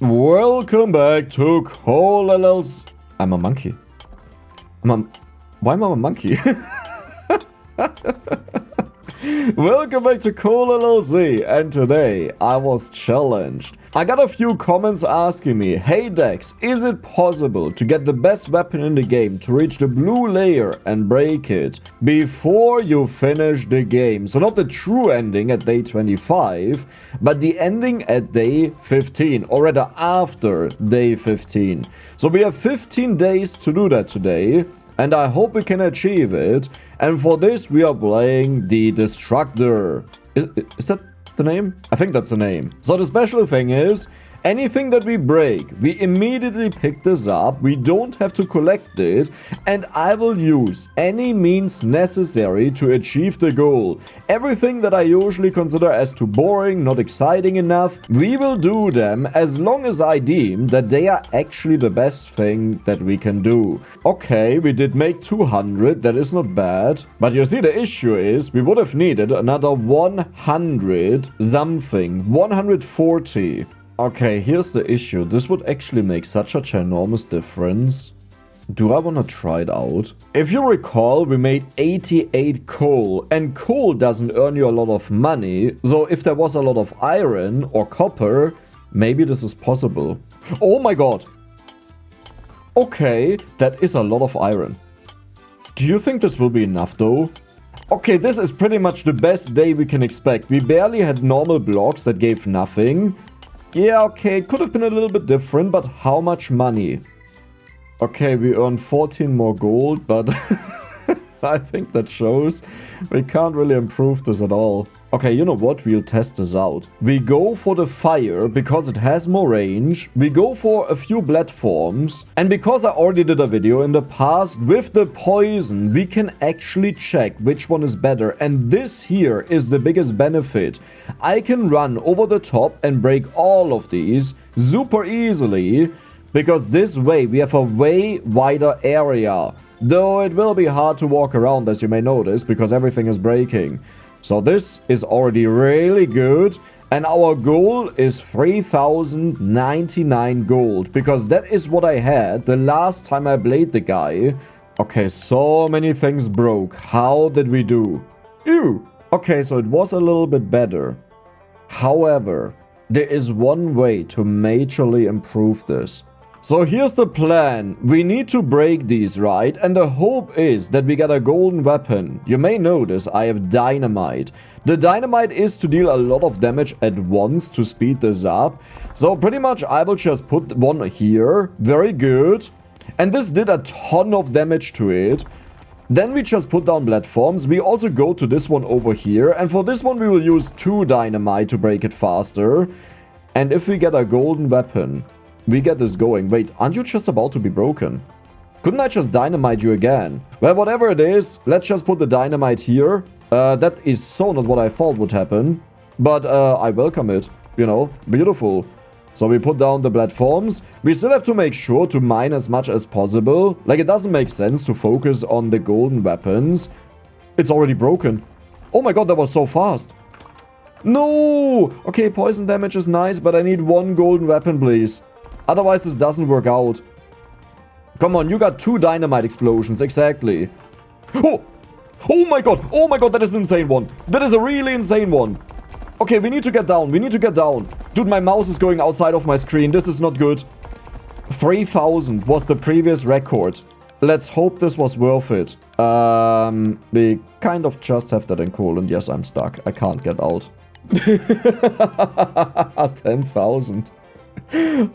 Welcome back to Coal LLC. I'm a monkey. Why am I a monkey? Welcome back to Coal LLC, and today I was challenged. I got a few comments asking me, hey Dex, is it possible to get the best weapon in the game to reach the blue layer and break it before you finish the game? So not the true ending at day 25, but the ending at day 15, or rather after day 15. So we have 15 days to do that today, and I hope we can achieve it. And for this, we are playing the Destructor. Is that the name? I think that's the name. So the special thing is, anything that we break, we immediately pick this up. We don't have to collect it. And I will use any means necessary to achieve the goal. Everything that I usually consider as too boring, not exciting enough, we will do them as long as I deem that they are actually the best thing that we can do. Okay, we did make 200. That is not bad. But you see, the issue is we would have needed another 100 something. 140. Okay, here's the issue. This would actually make such a ginormous difference. Do I want to try it out? If you recall, we made 88 coal, and coal doesn't earn you a lot of money. So if there was a lot of iron or copper, maybe this is possible. Oh my god. Okay, that is a lot of iron. Do you think this will be enough though? Okay, this is pretty much the best day we can expect. We barely had normal blocks that gave nothing. Yeah, okay, it could have been a little bit different, but how much money? Okay, we earned 14 more gold, but I think that shows we can't really improve this at all. Okay, you know what? We'll test this out. We go for the fire because it has more range. We go for a few platforms. And because I already did a video in the past with the poison, we can actually check which one is better. And this here is the biggest benefit. I can run over the top and break all of these super easily, because this way we have a way wider area. Though it will be hard to walk around, as you may notice, because everything is breaking. So this is already really good. And our goal is 3,099 gold, because that is what I had the last time I played the guy. Okay, so many things broke. How did we do? Ew. Okay, so it was a little bit better. However, there is one way to majorly improve this. So here's the plan. We need to break these, right? And the hope is that we get a golden weapon. You may notice I have dynamite. The dynamite is to deal a lot of damage at once to speed this up. So pretty much I will just put one here. Very good. And this did a ton of damage to it. Then we just put down platforms. We also go to this one over here. And for this one we will use 2 dynamite to break it faster. And if we get a golden weapon, we get this going. Wait, aren't you just about to be broken? Couldn't I just dynamite you again? Well, whatever it is, let's just put the dynamite here. That is so not what I thought would happen. But I welcome it. You know, beautiful. So we put down the platforms. We still have to make sure to mine as much as possible. Like, it doesn't make sense to focus on the golden weapons. It's already broken. Oh my god, that was so fast. No! Okay, poison damage is nice, but I need 1 golden weapon, please. Otherwise, this doesn't work out. Come on, you got 2 dynamite explosions, exactly. Oh! Oh my god! Oh my god, that is an insane one. That is a really insane one. Okay, we need to get down. We need to get down. Dude, my mouse is going outside of my screen. This is not good. 3,000 was the previous record. Let's hope this was worth it. We kind of just have that in coal, and yes, I'm stuck. I can't get out. 10,000.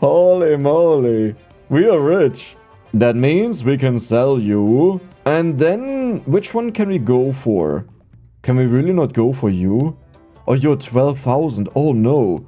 Holy moly. We are rich. That means we can sell you. And then, which one can we go for? Can we really not go for you? Oh, you're 12,000. Oh no.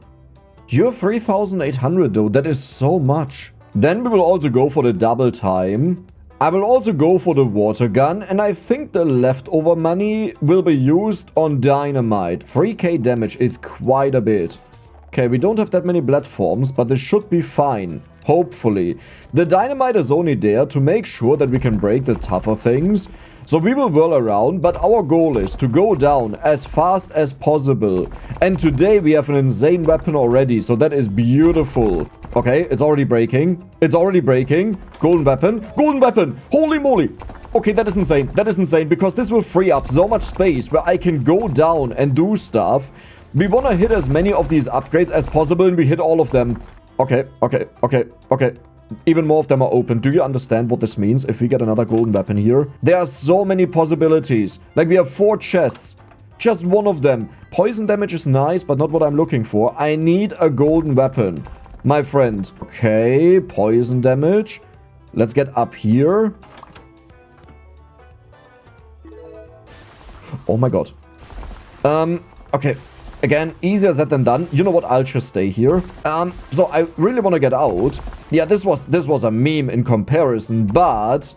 You're 3,800 though. That is so much. Then we will also go for the double time. I will also go for the water gun. And I think the leftover money will be used on dynamite. 3k damage is quite a bit. Okay, we don't have that many platforms, but this should be fine. Hopefully. The dynamite is only there to make sure that we can break the tougher things. So we will whirl around, but our goal is to go down as fast as possible. And today we have an insane weapon already, so that is beautiful. Okay, it's already breaking. It's already breaking. Golden weapon. Golden weapon. Holy moly. Okay, that is insane. That is insane because this will free up so much space where I can go down and do stuff. We want to hit as many of these upgrades as possible and we hit all of them. Okay, okay, okay, okay. Even more of them are open. Do you understand what this means if we get another golden weapon here? There are so many possibilities. Like we have 4 chests. Just one of them. Poison damage is nice, but not what I'm looking for. I need a golden weapon, my friend. Okay, poison damage. Let's get up here. Oh my god. Okay. Again, easier said than done. You know what? I'll just stay here. So I really want to get out. Yeah, this was a meme in comparison, but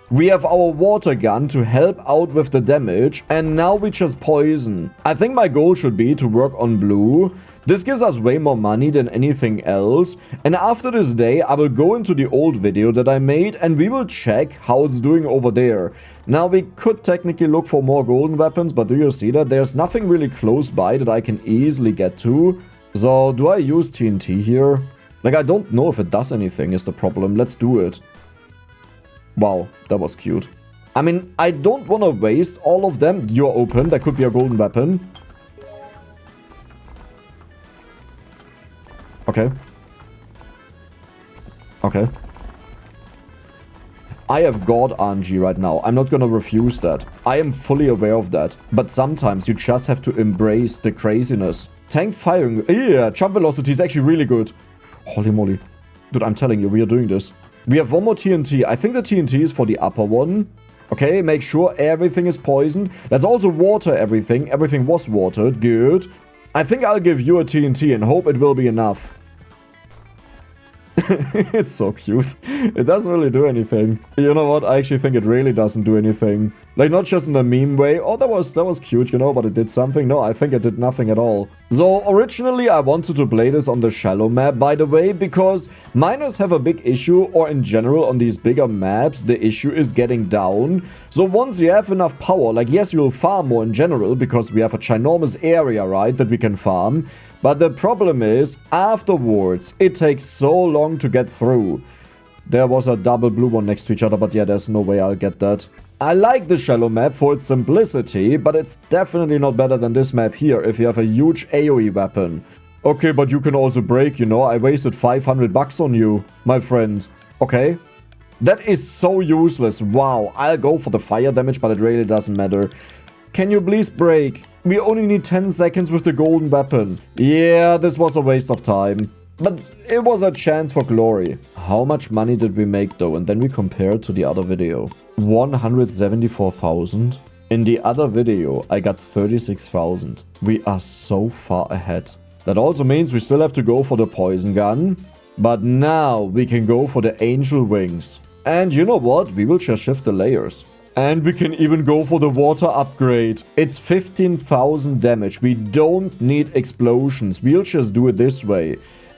we have our water gun to help out with the damage, and now we just poison. I think my goal should be to work on blue. This gives us way more money than anything else. And after this day, I will go into the old video that I made and we will check how it's doing over there. Now, we could technically look for more golden weapons, but do you see that? There's nothing really close by that I can easily get to. So, do I use TNT here? Like, I don't know if it does anything is the problem. Let's do it. Wow, that was cute. I mean, I don't want to waste all of them. You're open. That could be a golden weapon. Okay. Okay. I have God RNG right now. I'm not gonna refuse that. I am fully aware of that. But sometimes you just have to embrace the craziness. Tank firing. Yeah, jump velocity is actually really good. Holy moly. Dude, I'm telling you, we are doing this. We have one more TNT. I think the TNT is for the upper one. Okay, make sure everything is poisoned. Let's also water everything. Everything was watered. Good. I think I'll give you a TNT and hope it will be enough. It's so cute. It doesn't really do anything. You know what? I actually think it really doesn't do anything. Like, not just in a meme way. Oh, that was cute, you know, but it did something. No, I think it did nothing at all. So, originally, I wanted to play this on the shallow map, by the way, because miners have a big issue, or in general, on these bigger maps, the issue is getting down. So, once you have enough power, like, yes, you'll farm more in general, because we have a ginormous area, right, that we can farm. But the problem is, afterwards, it takes so long to get through. There was a double blue one next to each other, but yeah, there's no way I'll get that. I like the shallow map for its simplicity, but it's definitely not better than this map here if you have a huge AoE weapon. Okay, but you can also break, you know, I wasted 500 bucks on you, my friend. Okay? That is so useless. Wow, I'll go for the fire damage, but it really doesn't matter. Can you please break? We only need 10 seconds with the golden weapon. Yeah, this was a waste of time. But it was a chance for glory. How much money did we make though? And then we compare it to the other video. 174,000. In the other video, I got 36,000. We are so far ahead. That also means we still have to go for the poison gun. But now we can go for the angel wings. And you know what? We will just shift the layers. And we can even go for the water upgrade. It's 15,000 damage. We don't need explosions. We'll just do it this way.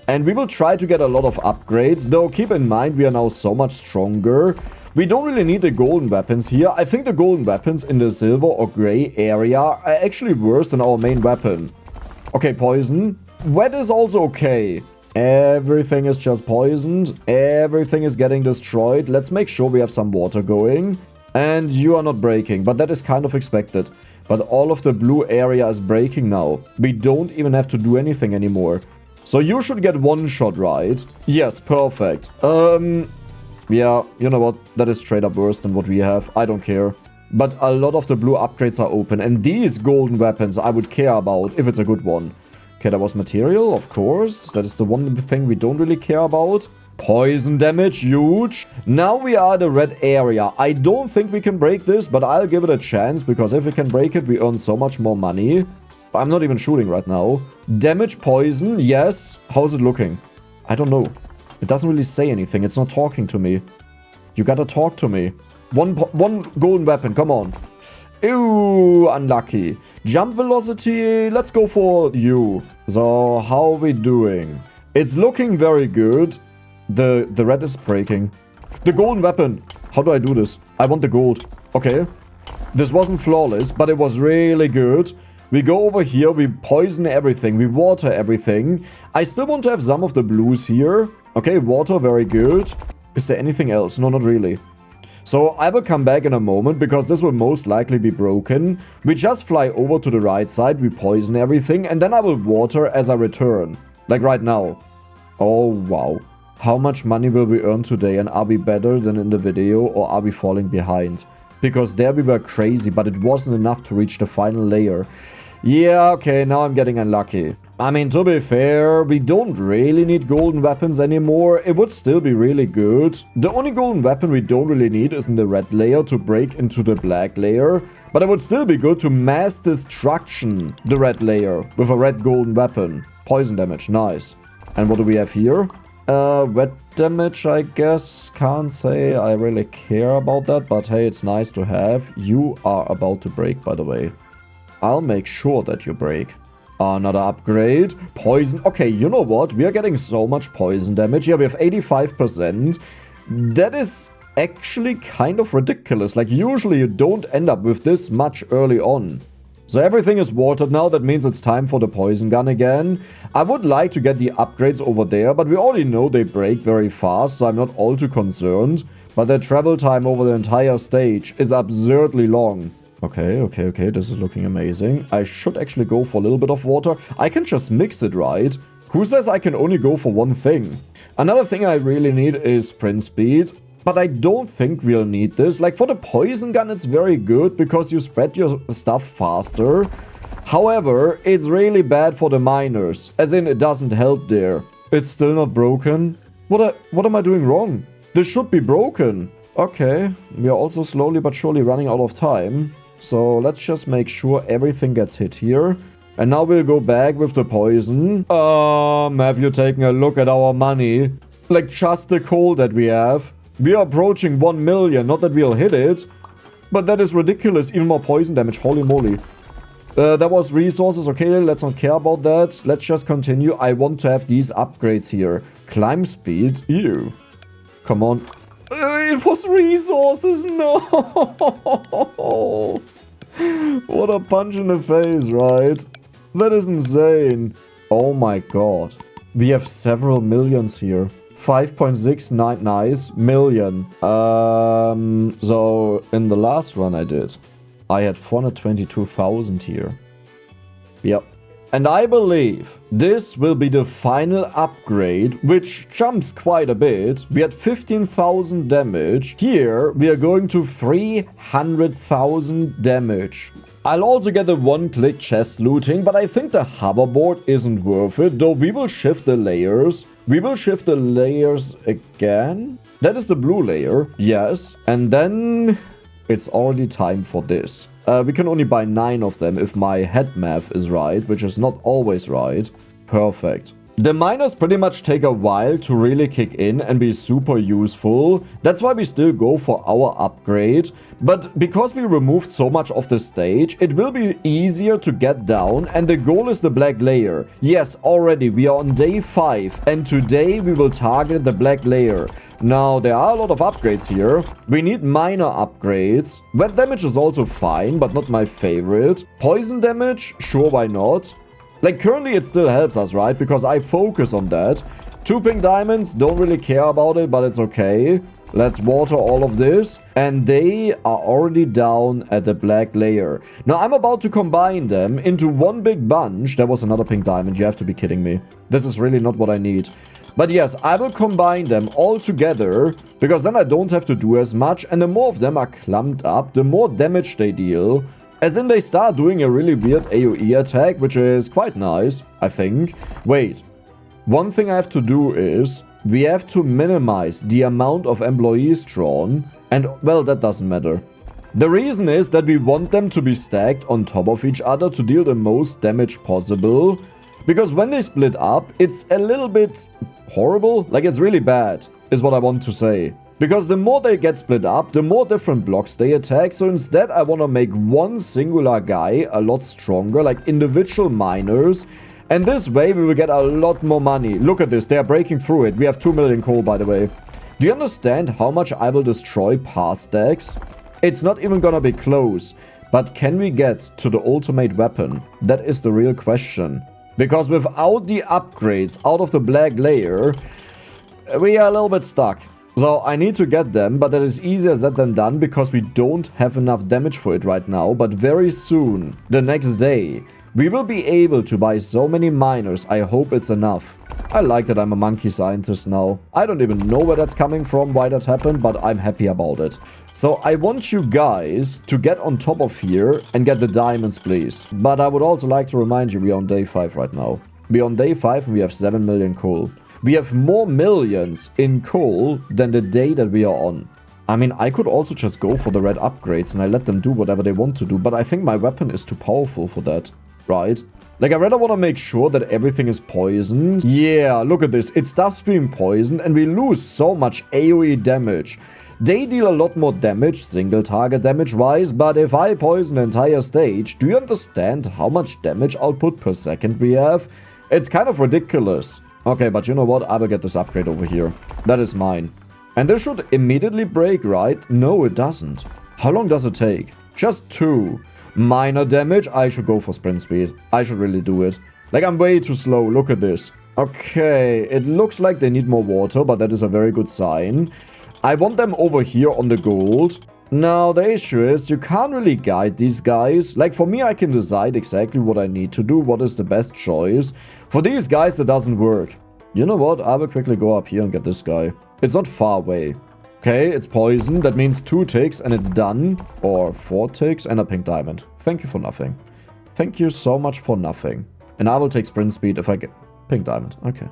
And we will try to get a lot of upgrades. Though keep in mind we are now so much stronger. We don't really need the golden weapons here. I think the golden weapons in the silver or gray area are actually worse than our main weapon. Okay, poison. Wet is also okay. Everything is just poisoned. Everything is getting destroyed. Let's make sure we have some water going. And you are not breaking, but that is kind of expected. But all of the blue area is breaking now. We don't even have to do anything anymore. So you should get one shot, right? Yes, perfect. Yeah, you know what? That is straight up worse than what we have. I don't care. But a lot of the blue upgrades are open. And these golden weapons I would care about if it's a good one. Okay, that was material, of course. That is the one thing we don't really care about. Poison damage, huge. Now we are the red area. I don't think we can break this, but I'll give it a chance, because if we can break it, we earn so much more money. I'm not even shooting right now. Damage, poison, yes. How's it looking? I don't know. It doesn't really say anything. It's not talking to me. You gotta talk to me. One golden weapon, come on. Ew, unlucky. Jump velocity, let's go for you. So, how are we doing? It's looking very good. The red is breaking. The golden weapon. How do I do this? I want the gold. Okay. This wasn't flawless, but it was really good. We go over here, we poison everything, we water everything. I still want to have some of the blues here. Okay, water, very good. Is there anything else? No, not really. So I will come back in a moment because this will most likely be broken. We just fly over to the right side, we poison everything, and then I will water as I return. Like right now. Oh, wow. How much money will we earn today, and are we better than in the video, or are we falling behind? Because there we were crazy, but it wasn't enough to reach the final layer. Yeah, okay, now I'm getting unlucky. I mean, to be fair, we don't really need golden weapons anymore. It would still be really good. The only golden weapon we don't really need is in the red layer to break into the black layer. But it would still be good to mass destruction the red layer with a red golden weapon. Poison damage, nice. And what do we have here? Red damage, I guess. Can't say I really care about that, but hey, it's nice to have. You are about to break, by the way. I'll make sure that you break. Another upgrade. Poison. Okay, you know what? We are getting so much poison damage. Yeah, we have 85%. That is actually kind of ridiculous. Like, usually you don't end up with this much early on. So everything is watered now. That means it's time for the poison gun again. I would like to get the upgrades over there, but we already know they break very fast, so I'm not all too concerned. But their travel time over the entire stage is absurdly long. Okay, this is looking amazing. I should actually go for a little bit of water. I can just mix it, right? Who says I can only go for one thing? Another thing I really need is sprint speed. But I don't think we'll need this. Like, for the poison gun, it's very good because you spread your stuff faster. However, it's really bad for the miners. As in, it doesn't help there. It's still not broken. What am I doing wrong? This should be broken. Okay, we are also slowly but surely running out of time. So let's just make sure everything gets hit here. And now we'll go back with the poison. Have you taken a look at our money? Like, just the coal that we have. We are approaching 1 million. Not that we'll hit it, but that is ridiculous. Even more poison damage. Holy moly. That was resources. Okay, let's not care about that. Let's just continue. I want to have these upgrades here. Climb speed. Ew. Come on. It was resources. No. What a punch in the face, right? That is insane. Oh my god. We have several millions here. 5.69 nice million. So in the last run I did, I had 422,000 here. Yep. And I believe this will be the final upgrade, which jumps quite a bit. We had 15,000 damage. Here we are going to 300,000 damage. I'll also get the one-click chest looting, but I think the hoverboard isn't worth it, though we will shift the layers. We will shift the layers again. That is the blue layer, yes. And then it's already time for this. We can only buy 9 of them if my head math is right, which is not always right. Perfect. The miners pretty much take a while to really kick in and be super useful. That's why we still go for our upgrade. But because we removed so much of the stage, it will be easier to get down, and the goal is the black layer. Yes, already we are on day 5, and today we will target the black layer. Now, there are a lot of upgrades here. We need minor upgrades. Wet damage is also fine, but not my favorite. Poison damage? Sure, why not? Like, currently it still helps us, right? Because I focus on that. 2 pink diamonds, don't really care about it, but it's okay. Let's water all of this. And they are already down at the black layer. Now, I'm about to combine them into one big bunch. There was another pink diamond. You have to be kidding me. This is really not what I need. But yes, I will combine them all together, because then I don't have to do as much. And the more of them are clumped up, the more damage they deal. As in, they start doing a really weird AoE attack, which is quite nice, I think. Wait, one thing I have to do is, we have to minimize the amount of employees drawn. And, well, that doesn't matter. The reason is that we want them to be stacked on top of each other to deal the most damage possible. Because when they split up, it's a little bit horrible. Like, it's really bad, is what I want to say. Because the more they get split up, the more different blocks they attack. So instead, I want to make one singular guy a lot stronger, like individual miners. And this way, we will get a lot more money. Look at this, they are breaking through it. We have 2 million coal, by the way. Do you understand how much I will destroy past stacks? It's not even gonna be close. But can we get to the ultimate weapon? That is the real question. Because without the upgrades out of the black layer, we are a little bit stuck. So I need to get them, but that is easier said than done because we don't have enough damage for it right now. But very soon, the next day, we will be able to buy so many miners. I hope it's enough. I like that I'm a monkey scientist now. I don't even know where that's coming from, why that happened, but I'm happy about it. So I want you guys to get on top of here and get the diamonds, please. But I would also like to remind you, we are on day 5 right now. We are on day 5 and we have 7 million coal. We have more millions in coal than the day that we are on. I mean, I could also just go for the red upgrades and I let them do whatever they want to do. But I think my weapon is too powerful for that, right? Like, I rather want to make sure that everything is poisoned. Yeah, look at this. It stops being poisoned and we lose so much AoE damage. They deal a lot more damage, single target damage wise, but if I poison the entire stage, do you understand how much damage output per second we have? It's kind of ridiculous. Okay, but you know what? I will get this upgrade over here. That is mine. And this should immediately break, right? No, it doesn't. How long does it take? Just 2. Minor damage, I should go for sprint speed. I should really do it. Like, I'm way too slow. Look at this. Okay, it looks like they need more water, but that is a very good sign. I want them over here on the gold. Now, the issue is you can't really guide these guys. Like, for me, I can decide exactly what I need to do, what is the best choice. For these guys, it doesn't work. You know what? I will quickly go up here and get this guy. It's not far away. Okay, it's poison. That means 2 ticks and it's done. Or 4 ticks and a pink diamond. Thank you for nothing. Thank you so much for nothing. And I will take sprint speed if I get pink diamond. Okay,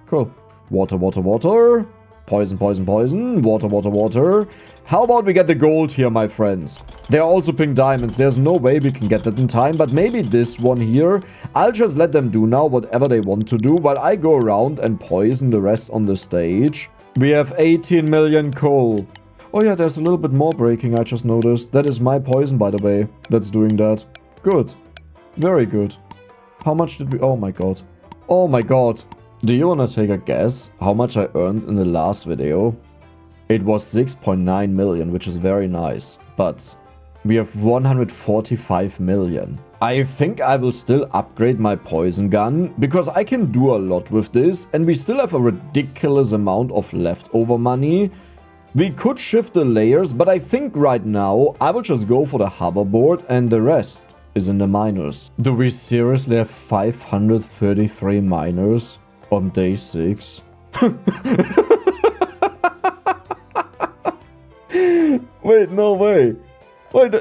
cool. Water, water, water. Poison, poison, poison. Water, water, water. How about we get the gold here, my friends? There are also pink diamonds. There's no way we can get that in time. But maybe this one here, I'll just let them do now whatever they want to do while I go around and poison the rest on the stage. We have 18 million coal. Oh yeah, there's a little bit more breaking, I just noticed. That is my poison, by the way, that's doing that. Good. Very good. How much did we... Oh my god. Oh my god. Do you want to take a guess how much I earned in the last video? It was 6.9 million, which is very nice. But we have 145 million. I think I will still upgrade my poison gun, because I can do a lot with this, and we still have a ridiculous amount of leftover money. We could shift the layers, but I think right now I will just go for the hoverboard, and the rest is in the miners. Do we seriously have 533 miners on day 6? Wait, no way. Wait,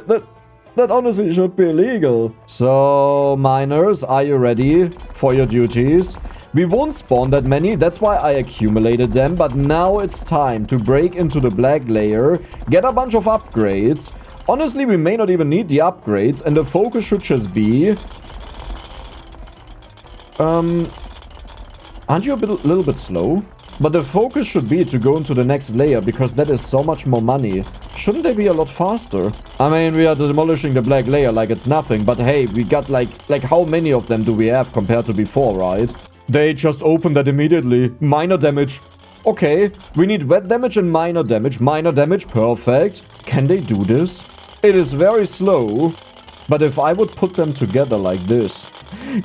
that honestly should be illegal. So, miners, are you ready for your duties? We won't spawn that many, that's why I accumulated them, but now it's time to break into the black layer, get a bunch of upgrades. Honestly, we may not even need the upgrades, and the focus should just be... Aren't you a little bit slow? But the focus should be to go into the next layer, because that is so much more money. Shouldn't they be a lot faster? I mean, we are demolishing the black layer like it's nothing, but hey, we got like how many of them do we have compared to before, right? They just opened that immediately. Minor damage. Okay, we need wet damage and minor damage. Minor damage, perfect. Can they do this? It is very slow, but if I would put them together like this...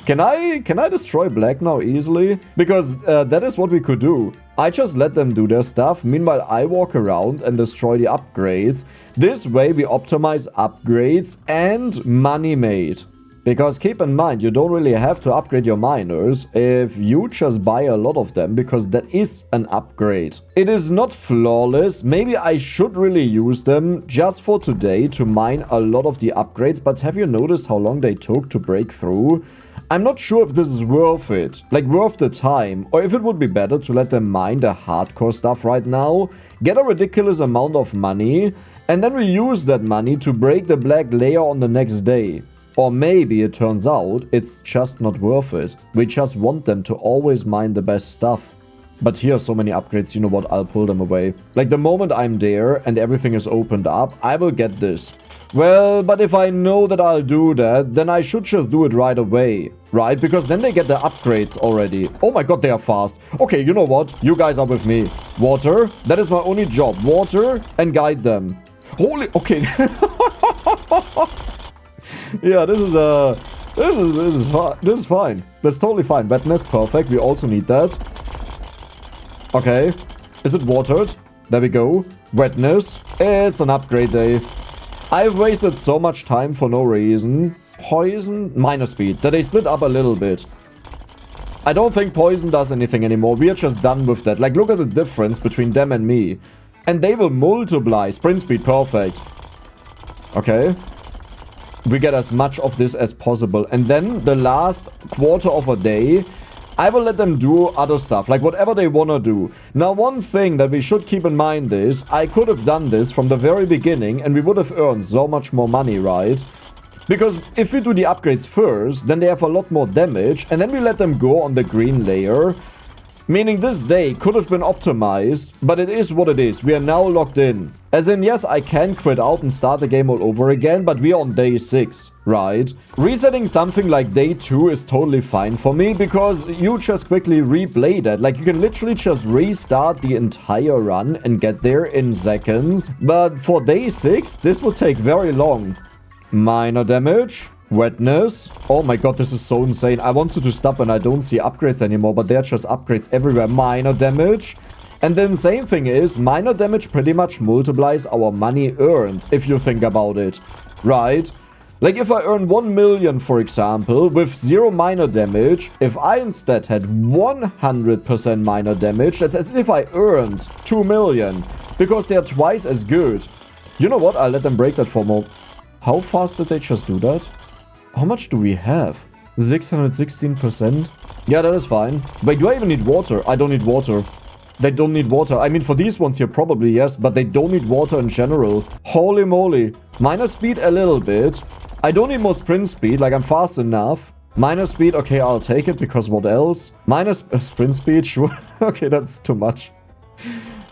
Can I destroy black now easily? Because that is what we could do. I just let them do their stuff. Meanwhile, I walk around and destroy the upgrades. This way we optimize upgrades and money made. Because keep in mind, you don't really have to upgrade your miners if you just buy a lot of them, because that is an upgrade. It is not flawless. Maybe I should really use them just for today to mine a lot of the upgrades. But have you noticed how long they took to break through? I'm not sure if this is worth it, like worth the time, or if it would be better to let them mine the hardcore stuff right now, get a ridiculous amount of money, and then we use that money to break the black layer on the next day. Or maybe it turns out it's just not worth it. We just want them to always mine the best stuff. But here are so many upgrades, you know what, I'll pull them away. Like the moment I'm there and everything is opened up, I will get this. Well, but if I know that I'll do that, then I should just do it right away, right? Because then they get the upgrades already. Oh my god, they are fast. Okay, you know what? You guys are with me. Water, that is my only job. Water and guide them. Holy, okay. Yeah, this is fine. That's totally fine. Wetness, perfect. We also need that. Okay. Is it watered? There we go. Wetness. It's an upgrade day. I've wasted so much time for no reason. Poison, minor speed. That they split up a little bit. I don't think poison does anything anymore. We are just done with that. Like, look at the difference between them and me. And they will multiply. Sprint speed, perfect. Okay. We get as much of this as possible. And then the last quarter of a day, I will let them do other stuff, like whatever they want to do. Now, one thing that we should keep in mind is, I could have done this from the very beginning and we would have earned so much more money, right? Because if we do the upgrades first, then they have a lot more damage, and then we let them go on the green layer. Meaning this day could have been optimized, but it is what it is. We are now locked in. As in, yes, I can quit out and start the game all over again, but we are on day 6, right? Resetting something like day 2 is totally fine for me, because you just quickly replay that. Like, you can literally just restart the entire run and get there in seconds. But for day 6, this will take very long. Minor damage. Wetness. Oh my god, this is so insane. I wanted to stop and I don't see upgrades anymore, but they're just upgrades everywhere. Minor damage. And the insane thing is, minor damage pretty much multiplies our money earned, if you think about it. Right? Like, if I earn 1 million, for example, with 0 minor damage, if I instead had 100% minor damage, that's as if I earned 2 million. Because they are twice as good. You know what? I'll let them break that for more. How fast did they just do that? How much do we have? 616%? Yeah, that is fine. Wait, do I even need water? I don't need water. They don't need water. I mean, for these ones here, probably yes, but they don't need water in general. Holy moly. Minor speed a little bit. I don't need more sprint speed, like I'm fast enough. Minor speed, okay, I'll take it, because what else? Minus sprint speed, sure. Okay, that's too much.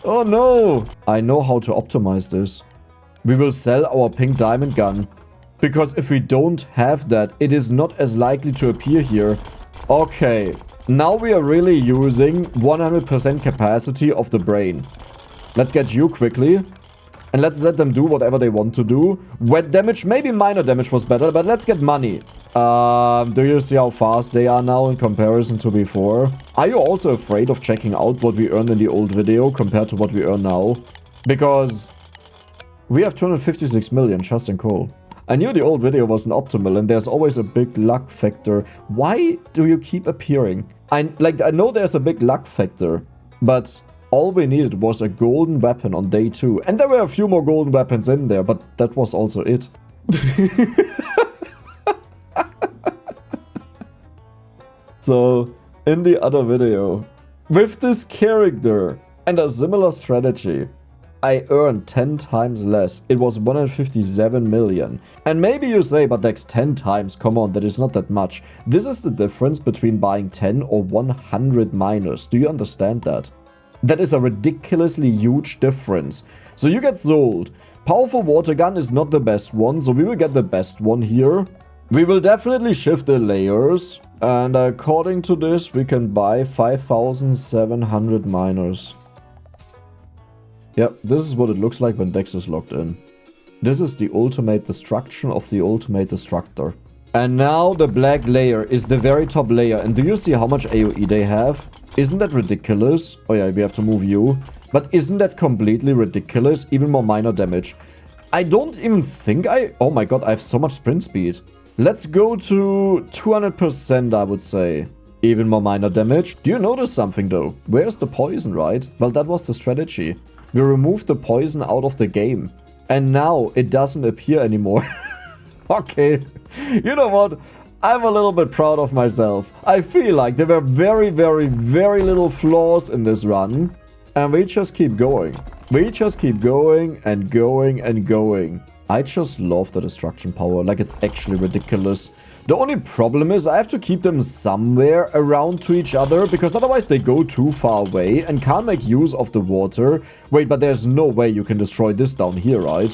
Oh no. I know how to optimize this. We will sell our pink diamond gun. Because if we don't have that, it is not as likely to appear here. Okay. Now we are really using 100% capacity of the brain. Let's get you quickly. And let's let them do whatever they want to do. Wet damage, maybe minor damage was better, but let's get money. Do you see how fast they are now in comparison to before? Are you also afraid of checking out what we earned in the old video compared to what we earn now? Because we have 256 million just in coal. I knew the old video wasn't optimal and there's always a big luck factor. Why do you keep appearing? I know there's a big luck factor, but all we needed was a golden weapon on day 2. And there were a few more golden weapons in there, but that was also it. So, in the other video, with this character and a similar strategy, I earned 10 times less. It was 157 million. And maybe you say, but that's 10 times. Come on, that is not that much. This is the difference between buying 10 or 100 miners. Do you understand that? That is a ridiculously huge difference. So you get sold. Powerful water gun is not the best one, so we will get the best one here. We will definitely shift the layers. And according to this, we can buy 5,700 miners. Yep, this is what it looks like when Dex is logged in. This is the ultimate destruction of the ultimate destructor. And now the black layer is the very top layer. And do you see how much AoE they have? Isn't that ridiculous? Oh yeah, we have to move you. But isn't that completely ridiculous? Even more minor damage. I don't even think oh my god, I have so much sprint speed. Let's go to 200%, I would say. Even more minor damage. Do you notice something though? Where's the poison, right? Well, that was the strategy. We removed the poison out of the game. And now it doesn't appear anymore. Okay. You know what? I'm a little bit proud of myself. I feel like there were very, very, very little flaws in this run. And we just keep going. We just keep going and going and going. I just love the destruction power. Like, it's actually ridiculous. The only problem is I have to keep them somewhere around to each other, because otherwise they go too far away and can't make use of the water. Wait, but there's no way you can destroy this down here, right?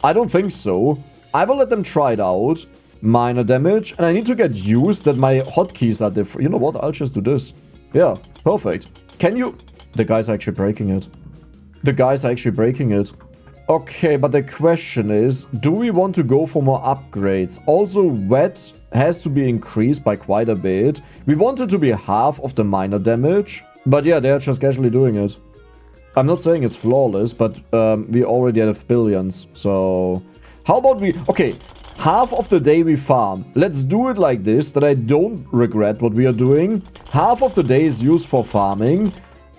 I don't think so. I will let them try it out. Minor damage. And I need to get used that my hotkeys are different. You know what? I'll just do this. Yeah, perfect. Can you... The guy's actually breaking it. The guy's actually breaking it. Okay, but the question is, do we want to go for more upgrades? Also, wet has to be increased by quite a bit. We want it to be half of the minor damage. But yeah, they're just casually doing it. I'm not saying it's flawless, but we already have billions. So, how about we... Okay, half of the day we farm. Let's do it like this, that I don't regret what we are doing. Half of the day is used for farming.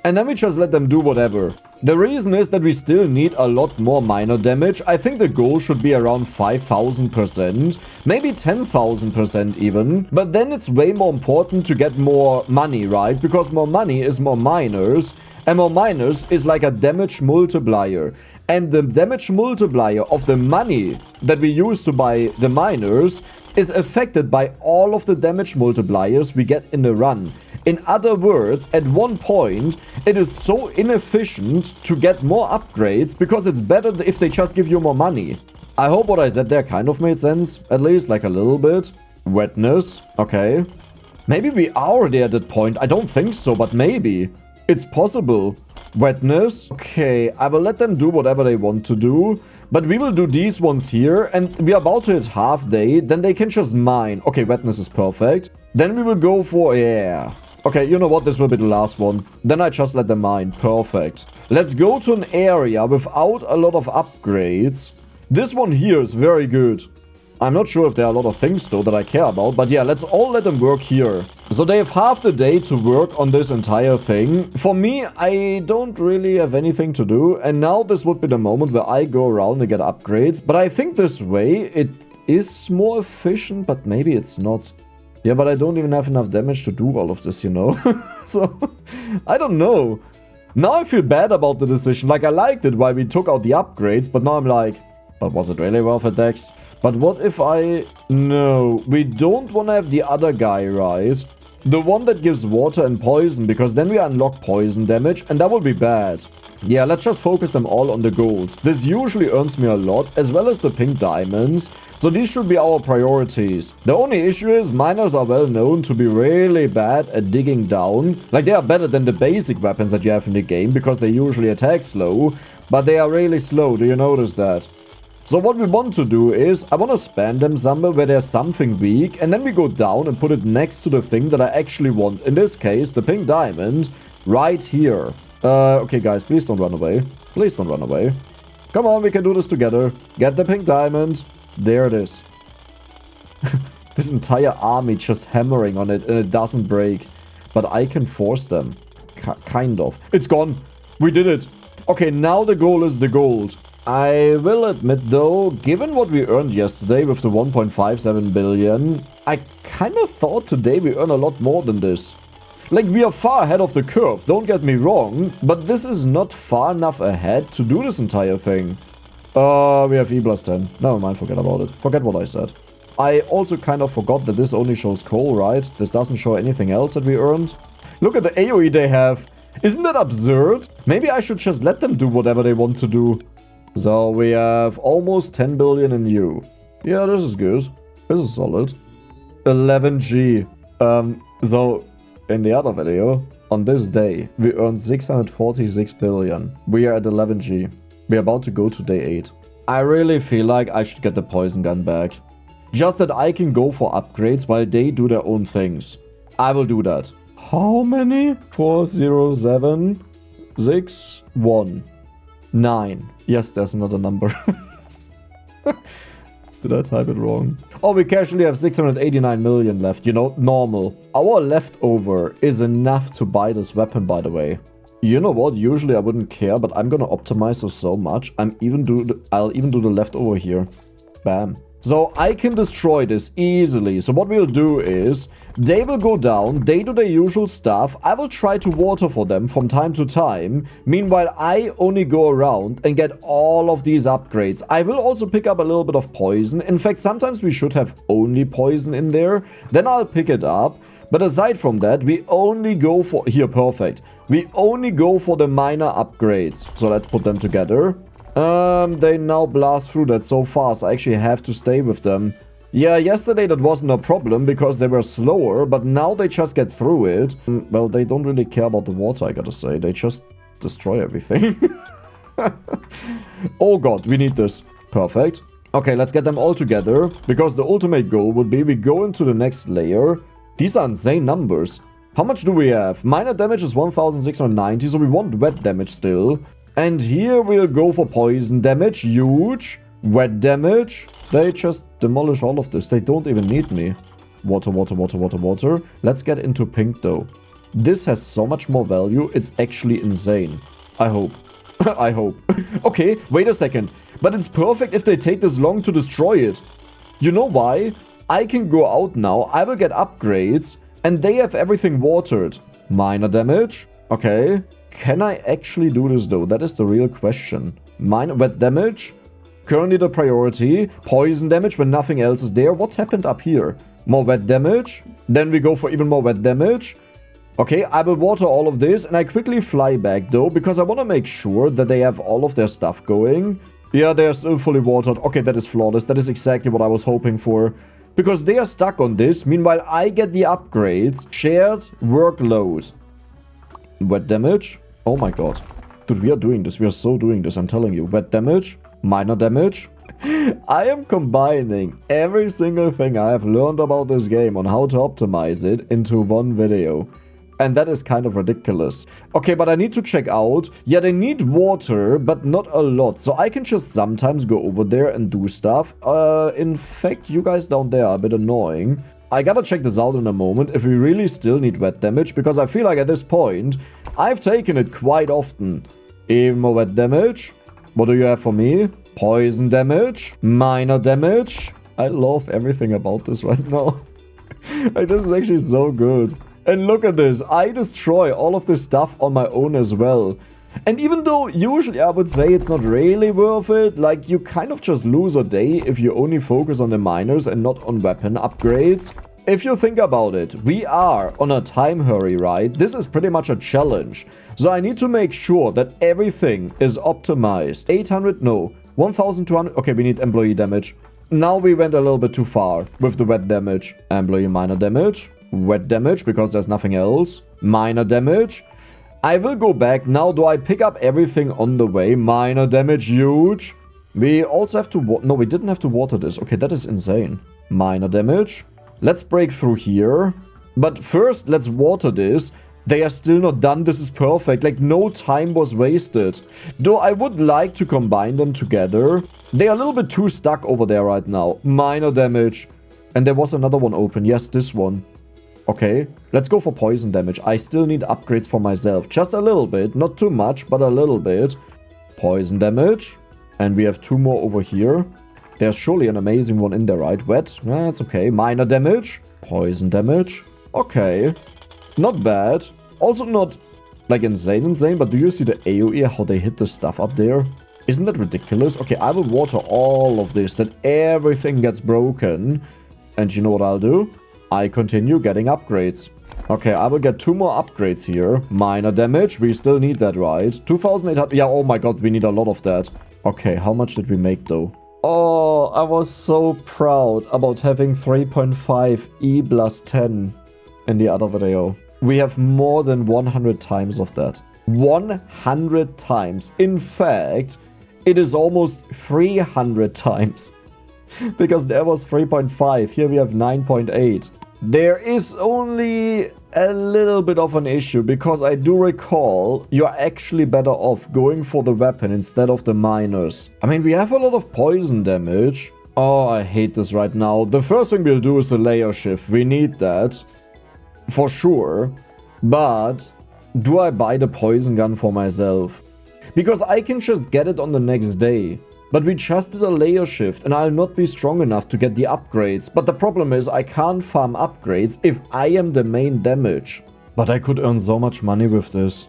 And then we just let them do whatever. The reason is that we still need a lot more minor damage. I think the goal should be around 5,000%, maybe 10,000% even. But then it's way more important to get more money, right? Because more money is more miners, and more miners is like a damage multiplier. And the damage multiplier of the money that we use to buy the miners is affected by all of the damage multipliers we get in the run. In other words, at one point, it is so inefficient to get more upgrades because it's better if they just give you more money. I hope what I said there kind of made sense, at least like a little bit. Wetness, okay. Maybe we are already at that point. I don't think so, but maybe. It's possible. Wetness, okay. I will let them do whatever they want to do. But we will do these ones here, and we are about to hit half day. Then they can just mine. Okay, wetness is perfect. Then we will go for, yeah. Okay, you know what? This will be the last one. Then I just let them mine. Perfect. Let's go to an area without a lot of upgrades. This one here is very good. I'm not sure if there are a lot of things, though, that I care about. But yeah, let's all let them work here. So they have half the day to work on this entire thing. For me, I don't really have anything to do. And now this would be the moment where I go around and get upgrades. But I think this way, it is more efficient, but maybe it's not. Yeah, but I don't even have enough damage to do all of this, you know? So, I don't know. Now I feel bad about the decision. Like, I liked it while we took out the upgrades, but now I'm like, but was it really worth it, Dex? But what if I... No, we don't want to have the other guy, right? The one that gives water and poison, because then we unlock poison damage, and that would be bad. Yeah, let's just focus them all on the gold. This usually earns me a lot, as well as the pink diamonds. So these should be our priorities. The only issue is miners are well known to be really bad at digging down. Like, they are better than the basic weapons that you have in the game, because they usually attack slow. But they are really slow, do you notice that? So what we want to do is, I want to spam them somewhere where there's something weak, and then we go down and put it next to the thing that I actually want. In this case, the pink diamond, right here. Okay guys, please don't run away. Please don't run away. Come on, we can do this together. Get the pink diamond. There it is. This entire army just hammering on it, and it doesn't break. But I can force them. Kind of. It's gone. We did it. Okay, now the goal is the gold. I will admit though, given what we earned yesterday with the 1.57 billion, I kind of thought today we earn a lot more than this. Like, we are far ahead of the curve, don't get me wrong, but this is not far enough ahead to do this entire thing. We have E plus 10. Never mind, forget about it. Forget what I said. I also kind of forgot that this only shows coal, right? This doesn't show anything else that we earned. Look at the AoE they have. Isn't that absurd? Maybe I should just let them do whatever they want to do. So we have almost 10 billion in U. Yeah, this is good. This is solid. 11G. So in the other video, on this day, we earned 646 billion. We are at 11G. We're about to go to day 8. I really feel like I should get the poison gun back. Just that I can go for upgrades while they do their own things. I will do that. How many? 40761 9. Yes, there's another number. Did I type it wrong? Oh, we casually have 689 million left. You know, normal. Our leftover is enough to buy this weapon, by the way. You know what? Usually I wouldn't care, but I'm gonna optimize this so much. I'll even do the leftover here. Bam. So I can destroy this easily. So what we'll do is, they will go down, they do their usual stuff. I will try to water for them from time to time. Meanwhile, I only go around and get all of these upgrades. I will also pick up a little bit of poison. In fact, sometimes we should have only poison in there. Then I'll pick it up. But aside from that, we only go for... Here, perfect. We only go for the minor upgrades. So let's put them together. They now blast through that so fast. I actually have to stay with them. Yeah, yesterday that wasn't a problem because they were slower, but now they just get through it. Well, they don't really care about the water, I gotta say. They just destroy everything. Oh god, we need this. Perfect. Okay, let's get them all together, because the ultimate goal would be we go into the next layer. These are insane numbers. How much do we have? Minor damage is 1690, so we want wet damage still. And here we'll go for poison damage. Huge. Wet damage. They just demolish all of this. They don't even need me. Water, water, water, water, water. Let's get into pink though. This has so much more value. It's actually insane. I hope. I hope. Okay, wait a second. But it's perfect if they take this long to destroy it. You know why? I can go out now. I will get upgrades. And they have everything watered. Minor damage. Okay. Can I actually do this though? That is the real question. Minor wet damage. Currently the priority. Poison damage when nothing else is there. What happened up here? More wet damage. Then we go for even more wet damage. Okay, I will water all of this. And I quickly fly back though. Because I want to make sure that they have all of their stuff going. Yeah, they are still fully watered. Okay, that is flawless. That is exactly what I was hoping for. Because they are stuck on this. Meanwhile, I get the upgrades. Shared workload. Wet damage. Oh my god. Dude, we are doing this. We are so doing this, I'm telling you. Wet damage. Minor damage. I am combining every single thing I have learned about this game on how to optimize it into one video. And that is kind of ridiculous. Okay, but I need to check out. Yeah, they need water, but not a lot. So I can just sometimes go over there and do stuff. In fact, you guys down there are a bit annoying. I gotta check this out in a moment if we really still need wet damage. Because I feel like at this point, I've taken it quite often. Even more wet damage. What do you have for me? Poison damage. Minor damage. I love everything about this right now. Like, this is actually so good. And look at this, I destroy all of this stuff on my own as well. And even though usually I would say it's not really worth it, like you kind of just lose a day if you only focus on the miners and not on weapon upgrades. If you think about it, we are on a time hurry, right? This is pretty much a challenge. So I need to make sure that everything is optimized. 800, no. 1200, okay, we need employee damage. Now we went a little bit too far with the wet damage. Employee minor damage. Wet damage because there's nothing else. Minor damage. I will go back. Now do I pick up everything on the way? Minor damage, huge. We also have to no, we didn't have to water this. Okay, that is insane. Minor damage. Let's break through here. But first, let's water this. They are still not done. This is perfect. Like, no time was wasted. Though I would like to combine them together. They are a little bit too stuck over there right now. Minor damage. And there was another one open. Yes, this one. Okay, let's go for poison damage. I still need upgrades for myself. Just a little bit. Not too much, but a little bit. Poison damage. And we have two more over here. There's surely an amazing one in there, right? Wet? That's okay. Minor damage. Poison damage. Okay. Not bad. Also not, like, insane, but do you see the AoE, how they hit the stuff up there? Isn't that ridiculous? Okay, I will water all of this, that everything gets broken. And you know what I'll do? I continue getting upgrades. Okay, I will get two more upgrades here. Minor damage. We still need that, right? 2,800. Yeah, oh my god, we need a lot of that. Okay, how much did we make, though? Oh, I was so proud about having 3.5 E plus 10 in the other video. We have more than 100 times of that. 100 times. In fact, it is almost 300 times. Because there was 3.5. Here we have 9.8. There is only a little bit of an issue, because I do recall you're actually better off going for the weapon instead of the miners. I mean, we have a lot of poison damage. Oh, I hate this right now. The first thing we'll do is a layer shift. We need that. For sure. But do I buy the poison gun for myself? Because I can just get it on the next day. But we just did a layer shift and I'll not be strong enough to get the upgrades. But the problem is I can't farm upgrades if I am the main damage. But I could earn so much money with this.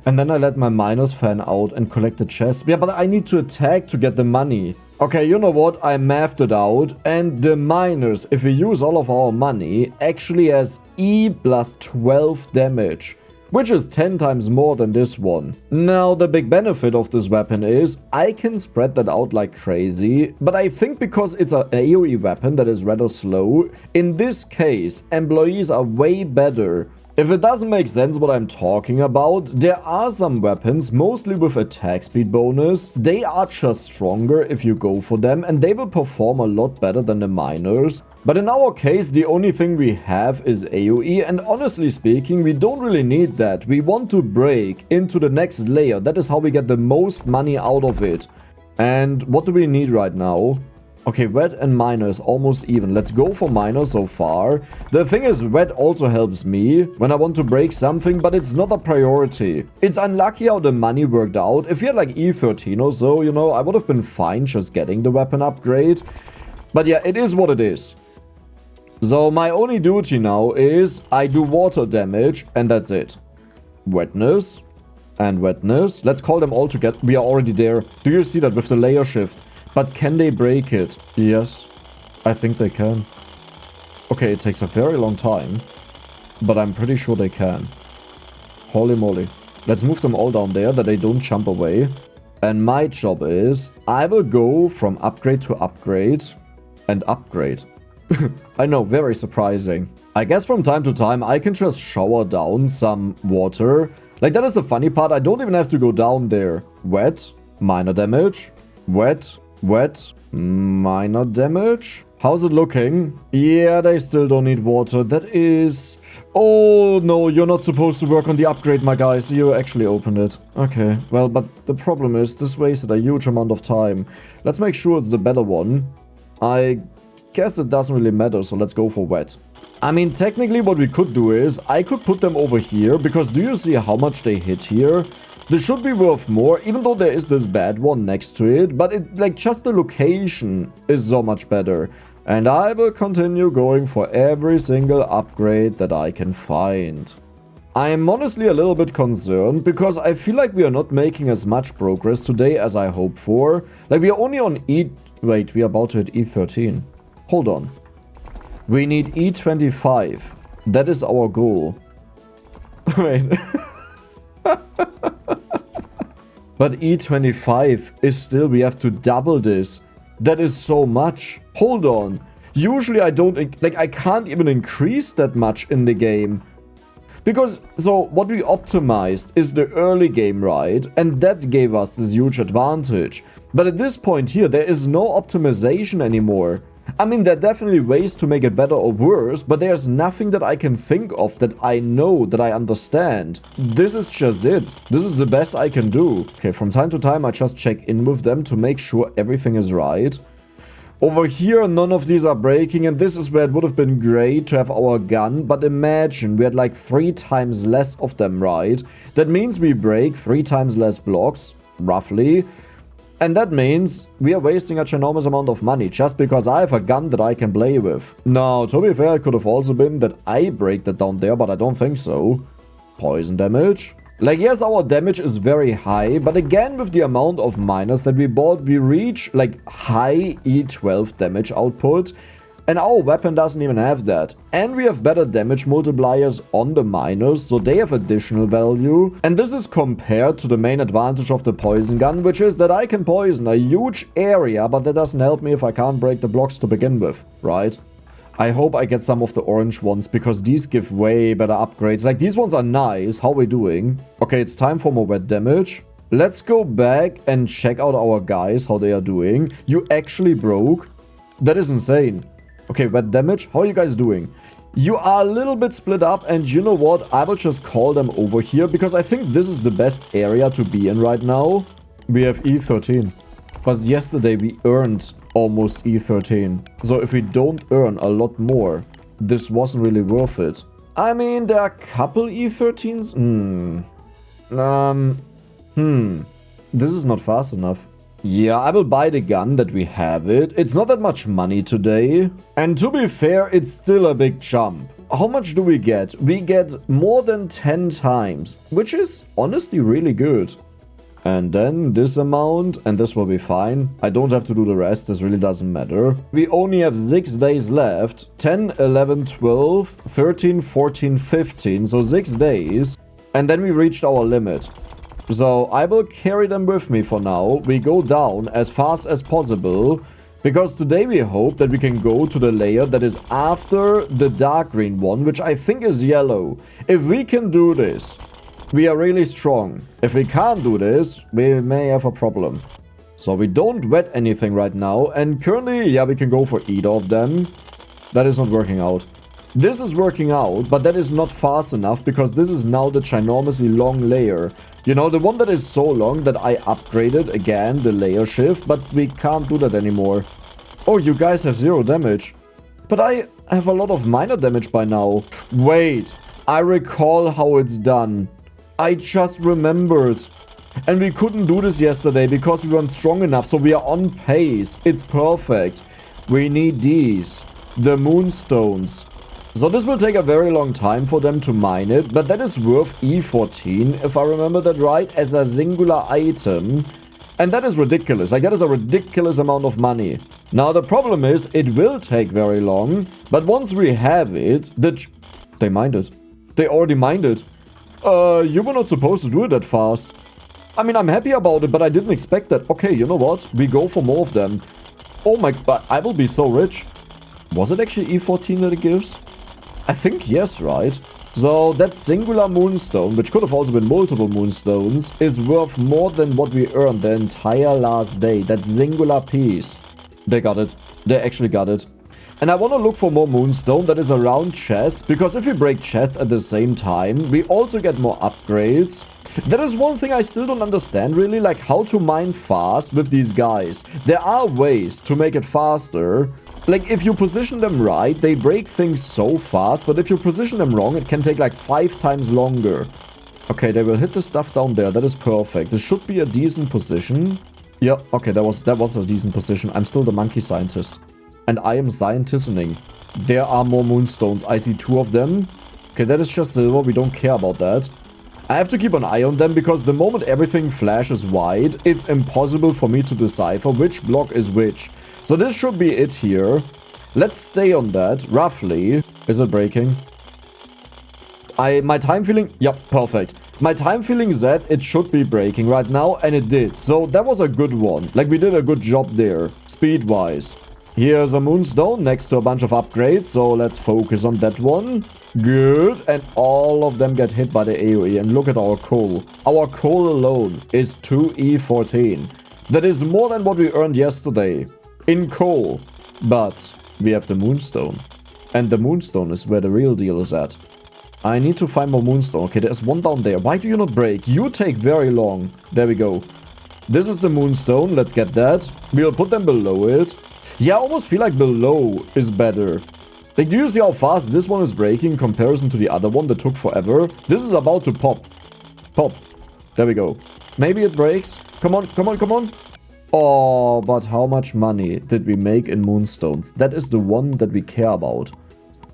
And then I let my miners fan out and collect the chest. Yeah, but I need to attack to get the money. Okay, you know what? I mathed it out. And the miners, if we use all of our money, actually has E plus 12 damage. Which is 10 times more than this one. Now, the big benefit of this weapon is I can spread that out like crazy. But I think because it's an AoE weapon that is rather slow, in this case, employees are way better If it doesn't make sense what I'm talking about, there are some weapons, mostly with attack speed bonus. They are just stronger if you go for them, and they will perform a lot better than the miners. But in our case, the only thing we have is AoE, and honestly speaking, we don't really need that. We want to break into the next layer. That is how we get the most money out of it. And what do we need right now? Okay, wet and miner is almost even. Let's go for miner so far. The thing is, wet also helps me when I want to break something, but it's not a priority. It's unlucky how the money worked out. If we had like E13 or so, you know, I would have been fine just getting the weapon upgrade. But yeah, it is what it is. So my only duty now is I do water damage, and that's it. Wetness and wetness. Let's call them all together. We are already there. Do you see that with the layer shift? But can they break it? Yes, I think they can. Okay, it takes a very long time, but I'm pretty sure they can. Holy moly. Let's move them all down there that they don't jump away. And my job is, I will go from upgrade to upgrade and upgrade. I know, very surprising. I guess from time to time, I can just shower down some water. Like, that is the funny part. I don't even have to go down there. Wet, minor damage, wet, wet, minor damage. How's it looking? Yeah, they still don't need water. That is... Oh, no, you're not supposed to work on the upgrade, my guys. You actually opened it. Okay, well, but the problem is this wasted a huge amount of time. Let's make sure it's the better one. I guess it doesn't really matter, so let's go for wet. I mean, technically what we could do is I could put them over here, because do you see how much they hit here? This should be worth more, even though there is this bad one next to it. But it, like, just the location is so much better. And I will continue going for every single upgrade that I can find. I am honestly a little bit concerned, because I feel like we are not making as much progress today as I hoped for. Like, we are only on E... Wait, we are about to hit E13. Hold on. We need E25. That is our goal. Wait... But E25 is still, we have to double this. That is so much. Hold on. Usually I don't, like, I can't even increase that much in the game. Because, so, what we optimized is the early game, right? And that gave us this huge advantage. But at this point here, there is no optimization anymore. I mean, there are definitely ways to make it better or worse, but there's nothing that I can think of that I know, that I understand. This is just it. This is the best I can do. Okay, from time to time, I just check in with them to make sure everything is right. Over here, none of these are breaking, and this is where it would have been great to have our gun. But imagine, we had like 3 times less of them, right? That means we break 3 times less blocks, roughly. And that means we are wasting a ginormous amount of money just because I have a gun that I can play with. Now, to be fair, it could have also been that I break that down there, but I don't think so. Poison damage. Like, yes, our damage is very high, but again, with the amount of miners that we bought, we reach, like, high E12 damage output. And our weapon doesn't even have that. And we have better damage multipliers on the miners, so they have additional value. And this is compared to the main advantage of the poison gun, which is that I can poison a huge area, but that doesn't help me if I can't break the blocks to begin with, right? I hope I get some of the orange ones, because these give way better upgrades. Like, these ones are nice. How are we doing? Okay, it's time for more wet damage. Let's go back and check out our guys, how they are doing. You actually broke? That is insane. Okay, wet damage. How are you guys doing? You are a little bit split up, and you know what? I will just call them over here, because I think this is the best area to be in right now. We have E13. But yesterday we earned almost E13. So if we don't earn a lot more, this wasn't really worth it. I mean, there are a couple E13s. This is not fast enough. Yeah, I will buy the gun that we have it. It's not that much money today. And to be fair, it's still a big jump. How much do we get? We get more than 10 times, which is honestly really good. And then this amount, and this will be fine. I don't have to do the rest, this really doesn't matter. We only have 6 days left. 10, 11, 12, 13, 14, 15. So 6 days. And then we reached our limit. So I will carry them with me for now. We go down as fast as possible, Because today we hope that we can go to the layer that is after the dark green one, which I think is yellow. If we can do this, we are really strong. If we can't do this, we may have a problem. So we don't wet anything right now. And currently, yeah, we can go for either of them. That is not working out. This is working out, but that is not fast enough because this is now the ginormously long layer. You know, the one that is so long that I upgraded again the layer shift, but we can't do that anymore. Oh, you guys have 0 damage. But I have a lot of minor damage by now. Wait, I recall how it's done. I just remembered. And we couldn't do this yesterday because we weren't strong enough, so we are on pace. It's perfect. We need these. The moonstones. So this will take a very long time for them to mine it, but that is worth E14, if I remember that right, as a singular item. And that is ridiculous. Like, that is a ridiculous amount of money. Now, the problem is, it will take very long, but once we have it, they mined it. They already mined it. You were not supposed to do it that fast. I mean, I'm happy about it, but I didn't expect that. Okay, you know what? We go for more of them. Oh my god, I will be so rich. Was it actually E14 that it gives? I think yes, right? So that singular moonstone, which could have also been multiple moonstones, is worth more than what we earned the entire last day. That singular piece. They got it. They actually got it. And I want to look for more moonstone that is around chests, because if we break chests at the same time, we also get more upgrades. That is one thing I still don't understand really, like how to mine fast with these guys. There are ways to make it faster. Like, if you position them right, they break things so fast, but if you position them wrong, it can take like 5 times longer. Okay, they will hit the stuff down there. That is perfect. This should be a decent position. Yeah, okay, that was a decent position. I'm still the monkey scientist. And I am scientisting. There are more moonstones. I see 2 of them. Okay, that is just silver. We don't care about that. I have to keep an eye on them because the moment everything flashes white, it's impossible for me to decipher which block is which. So this should be it here. Let's stay on that, roughly. Is it breaking? My time feeling... Yep, perfect. My time feeling said it should be breaking right now, and it did. So that was a good one. Like, we did a good job there, speed-wise. Here's a moonstone next to a bunch of upgrades, so let's focus on that one. Good, and all of them get hit by the AoE, and look at our coal. Our coal alone is 2E14. That is more than what we earned yesterday in coal, but we have the moonstone. And the moonstone is where the real deal is at. I need to find more moonstone. Okay, there's one down there. Why do you not break? You take very long. There we go. This is the moonstone. Let's get that. We'll put them below it. Yeah, I almost feel like below is better. Like, do you see how fast this one is breaking in comparison to the other one that took forever? This is about to pop. Pop. There we go. Maybe it breaks. Come on, come on, come on. Oh, but how much money did we make in moonstones? That is the one that we care about.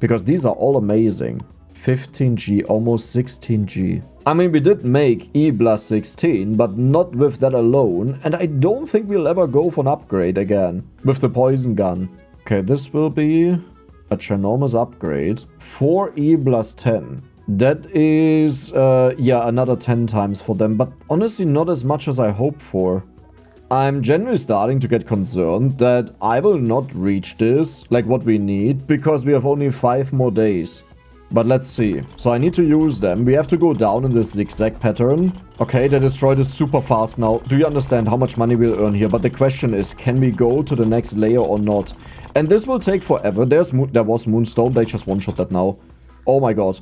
Because these are all amazing. 15G, almost 16G. I mean, we did make E plus 16, but not with that alone. And I don't think we'll ever go for an upgrade again with the poison gun. Okay, this will be a ginormous upgrade. 4E plus 10. That is, yeah, another 10 times for them. But honestly, not as much as I hoped for. I'm genuinely starting to get concerned that I will not reach this, like what we need, because we have only 5 more days. But let's see. So I need to use them. We have to go down in this zigzag pattern. Okay, they destroyed it super fast now. Do you understand how much money we'll earn here? But the question is, can we go to the next layer or not? And this will take forever. There was Moonstone. They just one-shot that now. Oh my god.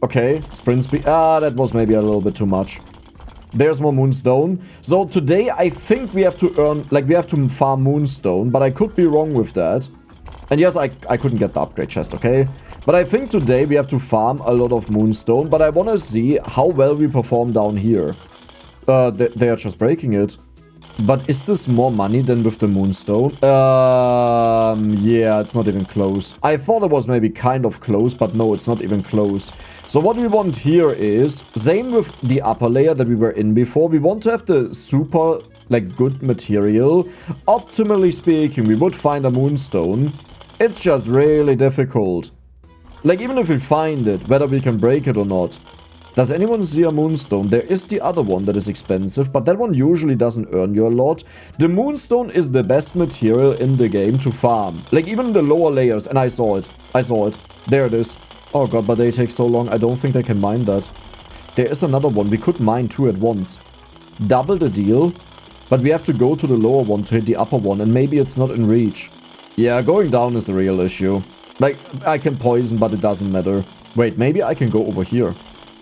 Okay, sprint speed. Ah, that was maybe a little bit too much. There's more Moonstone. So today I think we have to earn, like we have to farm Moonstone, but I could be wrong with that. And yes, I couldn't get the upgrade chest, okay? But I think today we have to farm a lot of Moonstone, but I want to see how well we perform down here. They are just breaking it. But is this more money than with the Moonstone? Yeah, it's not even close. I thought it was maybe kind of close, but no, it's not even close. So what we want here is, same with the upper layer that we were in before, we want to have the super, like, good material. Optimally speaking, we would find a Moonstone. It's just really difficult. Like, even if we find it, whether we can break it or not. Does anyone see a moonstone? There is the other one that is expensive, but that one usually doesn't earn you a lot. The moonstone is the best material in the game to farm. Like, even in the lower layers. And I saw it. I saw it. There it is. Oh god, but they take so long. I don't think they can mine that. There is another one. We could mine 2 at once. Double the deal. But we have to go to the lower one to hit the upper one. And maybe it's not in reach. Yeah, going down is a real issue. Like, I can poison, but it doesn't matter. Wait, maybe I can go over here.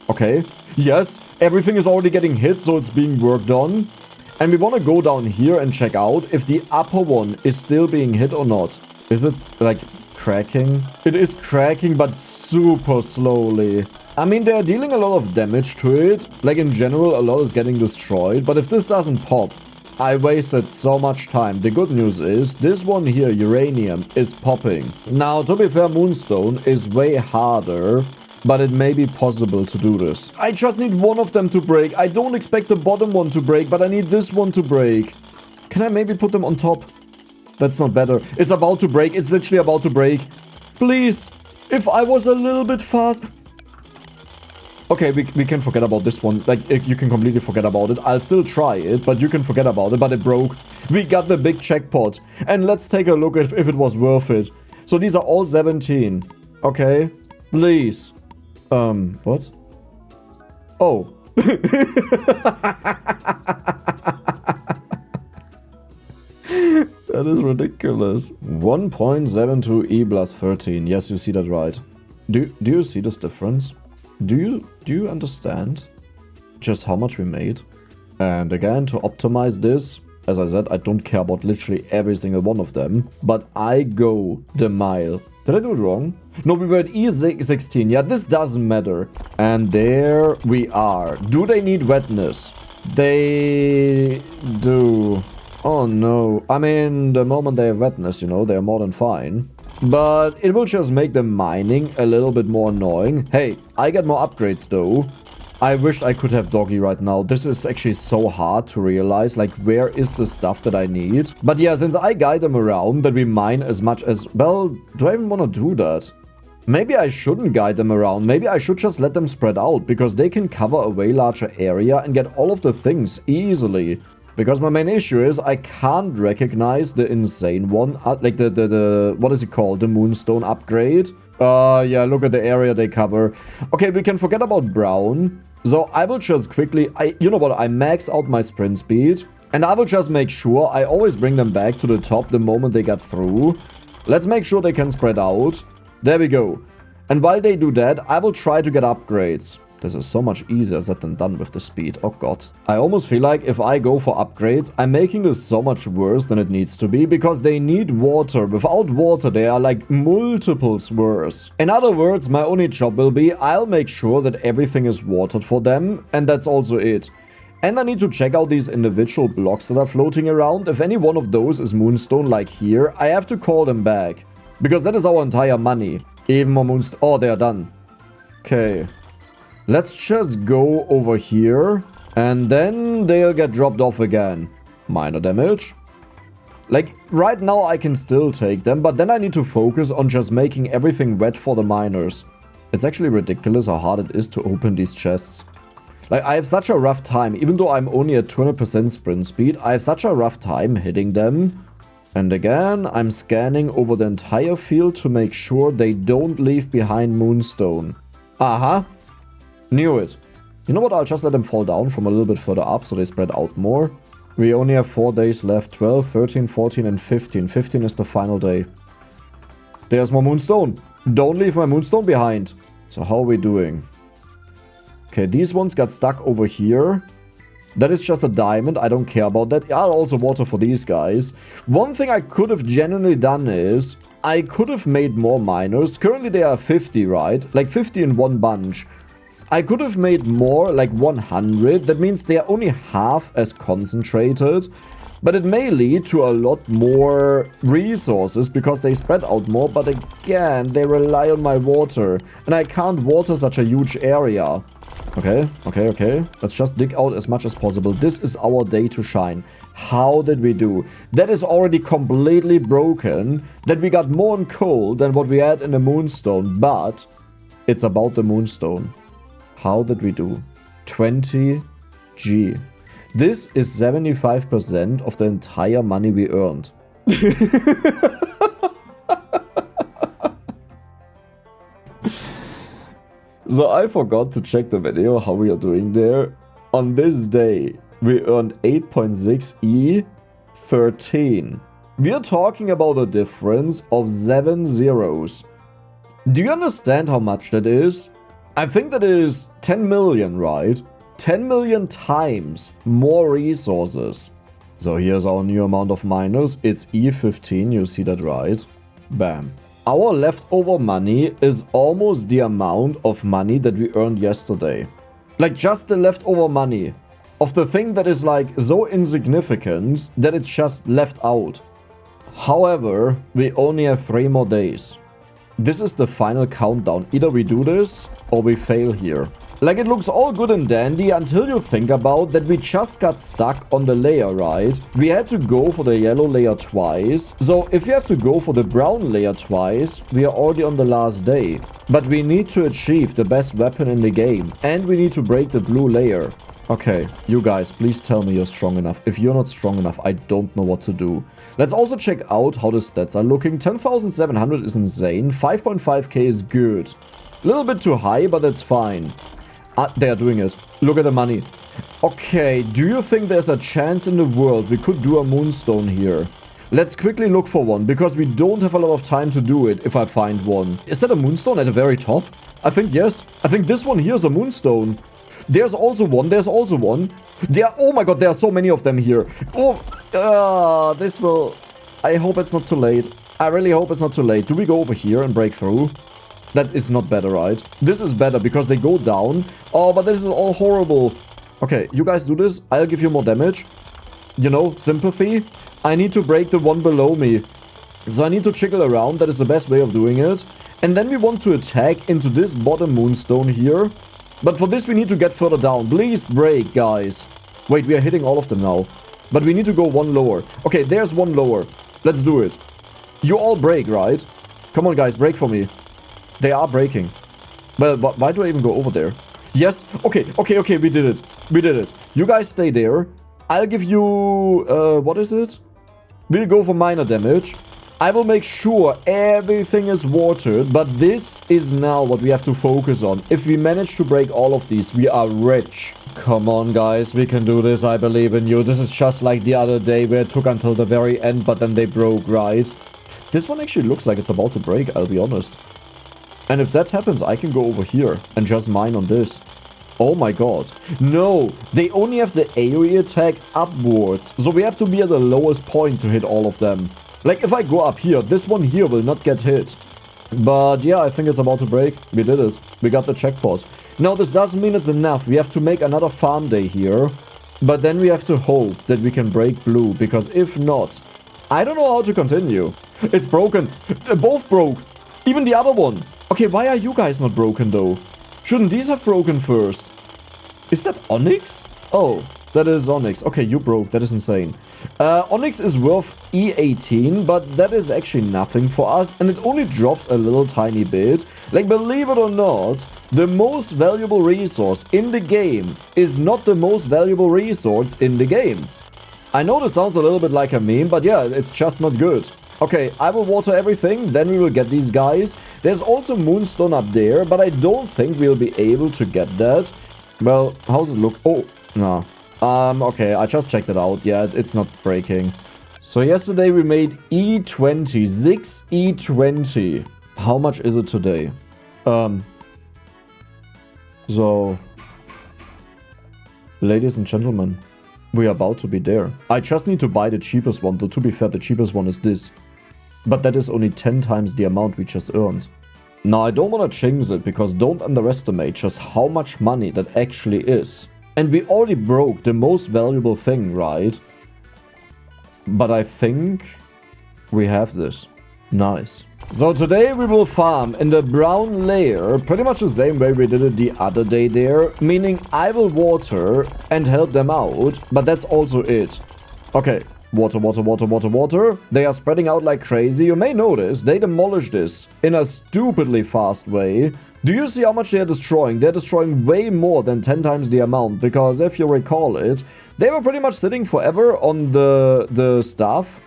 Okay. Yes, everything is already getting hit, so it's being worked on. And we want to go down here and check out if the upper one is still being hit or not. Is it, like, cracking? It is cracking, but super slowly. I mean, they're dealing a lot of damage to it. Like, in general, a lot is getting destroyed. But if this doesn't pop, I wasted so much time. The good news is, this one here, uranium, is popping. Now, to be fair, moonstone is way harder. But it may be possible to do this. I just need one of them to break. I don't expect the bottom one to break, but I need this one to break. Can I maybe put them on top? That's not better. It's about to break. It's literally about to break. Please. If I was a little bit fast. Okay, we can forget about this one. Like, you can completely forget about it. I'll still try it, but you can forget about it. But it broke. We got the big jackpot. And let's take a look at if it was worth it. So these are all 17. Okay. Please. What? Oh. That is ridiculous. 1.72 E plus 13. Yes, you see that right. Do you see this difference? Do you understand just how much we made? And again, to optimize this, as I said, I don't care about literally every single one of them, but I go the mile. Did I do it wrong? No, we were at E16. Yeah, this doesn't matter. And there we are. Do they need wetness? They do. Oh no. I mean, the moment they have wetness, you know, they're more than fine. But it will just make the mining a little bit more annoying. Hey, I get more upgrades though. I wished I could have Doggy right now. This is actually so hard to realize, like, where is the stuff that I need? But yeah, since I guide them around, that we mine as much as... Well, do I even want to do that? Maybe I shouldn't guide them around. Maybe I should just let them spread out, because they can cover a way larger area and get all of the things easily. Because my main issue is I can't recognize the insane one. Like the what is it called? The moonstone upgrade. Yeah, look at the area they cover. Okay, we can forget about brown. So I will just quickly, you know what, I max out my sprint speed. And I will just make sure I always bring them back to the top the moment they get through. Let's make sure they can spread out. There we go. And while they do that, I will try to get upgrades. This is so much easier said than done with the speed. Oh god. I almost feel like if I go for upgrades, I'm making this so much worse than it needs to be, because they need water. Without water, they are like multiples worse. In other words, my only job will be, I'll make sure that everything is watered for them, and that's also it. And I need to check out these individual blocks that are floating around. If any one of those is moonstone like here, I have to call them back. Because that is our entire money. Even more moonstone. Oh, they are done. Okay. Let's just go over here, and then they'll get dropped off again. Minor damage. Like, right now I can still take them, but then I need to focus on just making everything wet for the miners. It's actually ridiculous how hard it is to open these chests. Like, I have such a rough time, even though I'm only at 200% sprint speed, I have such a rough time hitting them. And again, I'm scanning over the entire field to make sure they don't leave behind moonstone. Aha. Knew it. You know what? I'll just let them fall down from a little bit further up so they spread out more. We only have 4 days left. 12, 13, 14, and 15. 15 is the final day. There's more moonstone. Don't leave my moonstone behind. So how are we doing? Okay, these ones got stuck over here. That is just a diamond. I don't care about that. I'll also water for these guys. One thing I could have genuinely done is I could have made more miners. Currently they are 50, right? Like 50 in one bunch. I could have made more, like 100. That means they are only half as concentrated. But it may lead to a lot more resources because they spread out more. But again, they rely on my water. And I can't water such a huge area. Okay, okay, okay. Let's just dig out as much as possible. This is our day to shine. How did we do? That is already completely broken. That we got more in coal than what we had in the moonstone. But it's about the moonstone. How did we do? 20G. This is 75% of the entire money we earned. So I forgot to check the video how we are doing there. On this day, we earned 8.6 E13. We are talking about a difference of 7 zeros. Do you understand how much that is? I think that is 10 million, right? 10 million times more resources. So here's our new amount of miners. It's E15, you see that, right? Bam. Our leftover money is almost the amount of money that we earned yesterday. Like just the leftover money of the thing that is like so insignificant that it's just left out. However, we only have 3 more days. This is the final countdown. Either we do this or we fail here. Like, it looks all good and dandy until you think about that we just got stuck on the layer, right? We had to go for the yellow layer twice. So if you have to go for the brown layer twice, we are already on the last day. But we need to achieve the best weapon in the game. And we need to break the blue layer. Okay, you guys, please tell me you're strong enough. If you're not strong enough, I don't know what to do. Let's also check out how the stats are looking. 10,700 is insane. 5.5k is good. A little bit too high, but that's fine. They are doing it. Look at the money. Okay, do you think there's a chance in the world we could do a moonstone here? Let's quickly look for one, because we don't have a lot of time to do it if I find one. Is that a moonstone at the very top? I think yes. I think this one here is a moonstone. There's also one. There's also one. Oh my god, there are so many of them here. Oh, this will... I hope it's not too late. I really hope it's not too late. Do we go over here and break through? That is not better, right? This is better because they go down. Oh, but this is all horrible. Okay, you guys do this. I'll give you more damage. You know, sympathy. I need to break the one below me. So I need to jiggle around. That is the best way of doing it. And then we want to attack into this bottom moonstone here. But for this, we need to get further down. Please break, guys. Wait, we are hitting all of them now. But we need to go one lower. Okay, there's one lower. Let's do it. You all break, right? Come on, guys, break for me. They are breaking. Well, why do I even go over there? Yes. Okay, we did it. We did it. You guys stay there. I'll give you... what is it? We'll go for minor damage. I will make sure everything is watered. But this is now what we have to focus on. If we manage to break all of these, we are rich. Come on, guys. We can do this. I believe in you. This is just like the other day where it took until the very end, but then they broke, right? This one actually looks like it's about to break, I'll be honest. And if that happens, I can go over here and just mine on this. Oh my god. No, they only have the AoE attack upwards. So we have to be at the lowest point to hit all of them. Like, if I go up here, this one here will not get hit. But yeah, I think it's about to break. We did it. We got the jackpot. Now, this doesn't mean it's enough. We have to make another farm day here. But then we have to hope that we can break blue. Because if not, I don't know how to continue. It's broken. They both broke. Even the other one. Okay, why are you guys not broken though? Shouldn't these have broken first? Is that Onyx? Oh, that is Onyx. Okay, you broke. That is insane. Onyx is worth E18, but that is actually nothing for us. And it only drops a little tiny bit. Like, believe it or not, the most valuable resource in the game is not the most valuable resource in the game. I know this sounds a little bit like a meme, but yeah, it's just not good. Okay, I will water everything, then we will get these guys. There's also moonstone up there, but I don't think we'll be able to get that. Well, how's it look? Oh, no. Okay, I just checked it out. Yeah, it's not breaking. So yesterday we made E20, 6 E20. How much is it today? So, ladies and gentlemen, we are about to be there. I just need to buy the cheapest one, though to be fair, the cheapest one is this. But that is only 10 times the amount we just earned. Now, I don't want to jinx it, because don't underestimate just how much money that actually is. And we already broke the most valuable thing, right? But I think we have this. Nice. So today we will farm in the brown layer, pretty much the same way we did it the other day there. Meaning I will water and help them out, but that's also it. Okay. Water, water, water, water, water. They are spreading out like crazy. You may notice they demolished this in a stupidly fast way. Do you see how much they're destroying? They're destroying way more than 10 times the amount, because if you recall it, they were pretty much sitting forever on the stuff,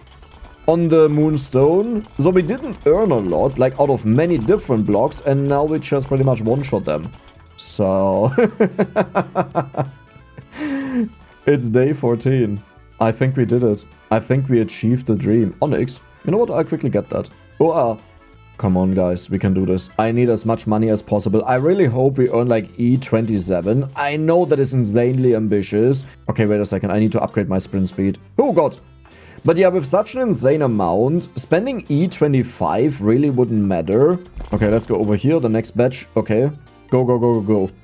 on the moonstone, so we didn't earn a lot, like out of many different blocks, and now we just pretty much one-shot them. So... It's day 14. I think we did it. I think we achieved the dream. Onyx. You know what? I'll quickly get that. Oh, come on, guys. We can do this. I need as much money as possible. I really hope we earn like E27. I know that is insanely ambitious. Okay, wait a second. I need to upgrade my sprint speed. Oh, God. But yeah, with such an insane amount, spending E25 really wouldn't matter. Okay, let's go over here. The next batch. Okay. Go, go, go, go, go.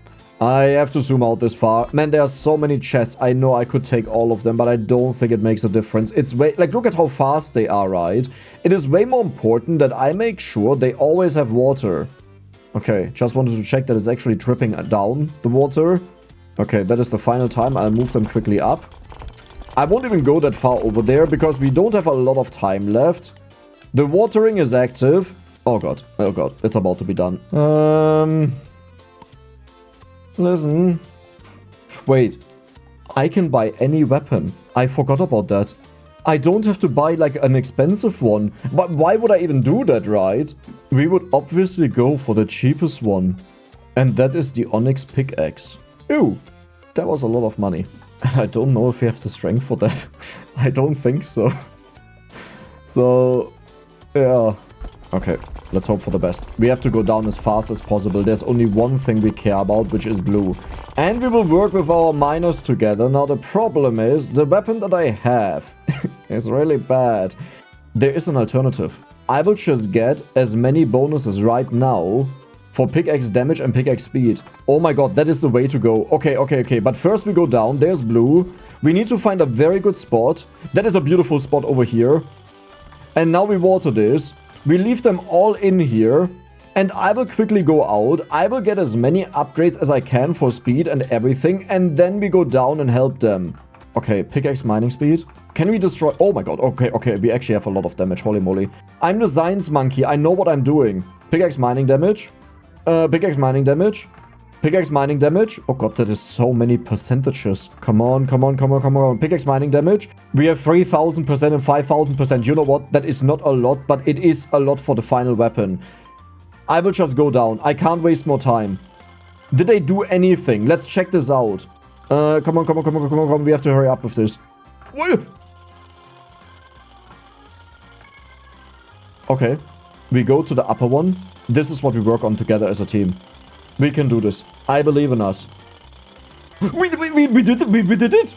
I have to zoom out this far. Man, there are so many chests. I know I could take all of them, but I don't think it makes a difference. It's way... Like, look at how fast they are, right? It is way more important that I make sure they always have water. Okay, just wanted to check that it's actually dripping down, the water. Okay, that is the final time. I'll move them quickly up. I won't even go that far over there, because we don't have a lot of time left. The watering is active. Oh, God. Oh, God. It's about to be done. Listen. Wait. I can buy any weapon. I forgot about that. I don't have to buy like an expensive one. But why would I even do that, right? We would obviously go for the cheapest one. And that is the Onyx pickaxe. Ew. That was a lot of money. And I don't know if we have the strength for that. I don't think so. So, yeah. Okay, let's hope for the best. We have to go down as fast as possible. There's only one thing we care about, which is blue. And we will work with our miners together. Now, the problem is, the weapon that I have is really bad. There is an alternative. I will just get as many bonuses right now for pickaxe damage and pickaxe speed. Oh my god, that is the way to go. Okay, okay, okay. But first we go down. There's blue. We need to find a very good spot. That is a beautiful spot over here. And now we water this. We leave them all in here, and I will quickly go out. I will get as many upgrades as I can for speed and everything, and then we go down and help them. Okay, pickaxe mining speed. Can we destroy... Oh my god, okay, okay, we actually have a lot of damage, holy moly. I'm the science monkey, I know what I'm doing. Pickaxe mining damage. Pickaxe mining damage. Pickaxe mining damage. Oh god, that is so many percentages. Come on, come on, come on, come on. Pickaxe mining damage. We have 3000% and 5000%. You know what? That is not a lot, but it is a lot for the final weapon. I will just go down. I can't waste more time. Did they do anything? Let's check this out. Come on, come on, come on, come on, come on. We have to hurry up with this. Okay. We go to the upper one. This is what we work on together as a team. We can do this. I believe in us. We did it. We did it.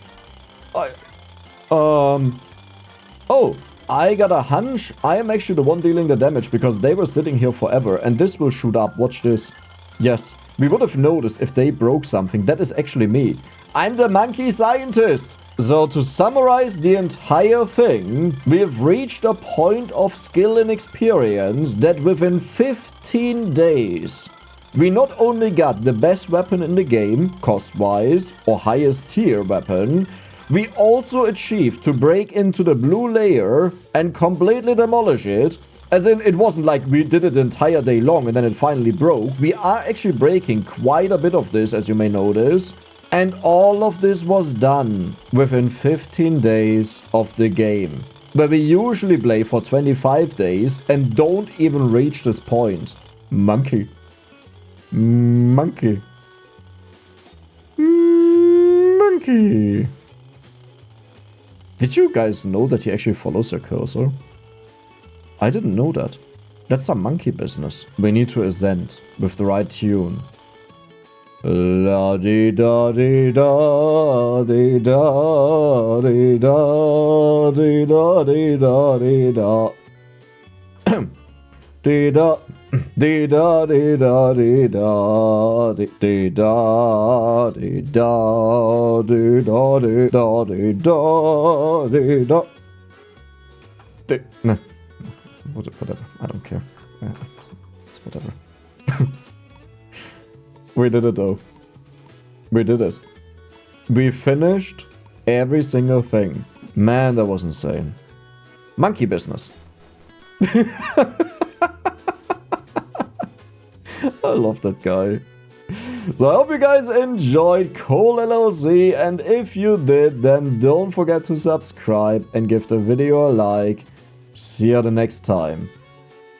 Oh, I got a hunch. I am actually the one dealing the damage because they were sitting here forever. And this will shoot up. Watch this. Yes, we would have noticed if they broke something. That is actually me. I'm the monkey scientist. So to summarize the entire thing, we have reached a point of skill and experience that within 15 days... we not only got the best weapon in the game, cost-wise, or highest tier weapon, we also achieved to break into the blue layer and completely demolish it. As in, it wasn't like we did it the entire day long and then it finally broke. We are actually breaking quite a bit of this, as you may notice. And all of this was done within 15 days of the game. Where we usually play for 25 days and don't even reach this point. Monkey. Monkey. Monkey. Did you guys know that he actually follows your cursor? I didn't know that. That's some monkey business. We need to ascend with the right tune. La di da di da di da di da di da di da di da. Di da di da di da di da di da di da di da di da di da di da. Nah, whatever. I don't care. It's whatever. We did it though. We did it. We finished every single thing. Man, that was insane. Monkey business. I love that guy. So I hope you guys enjoyed Coal LLC, and if you did, then don't forget to subscribe and give the video a like. See you the next time.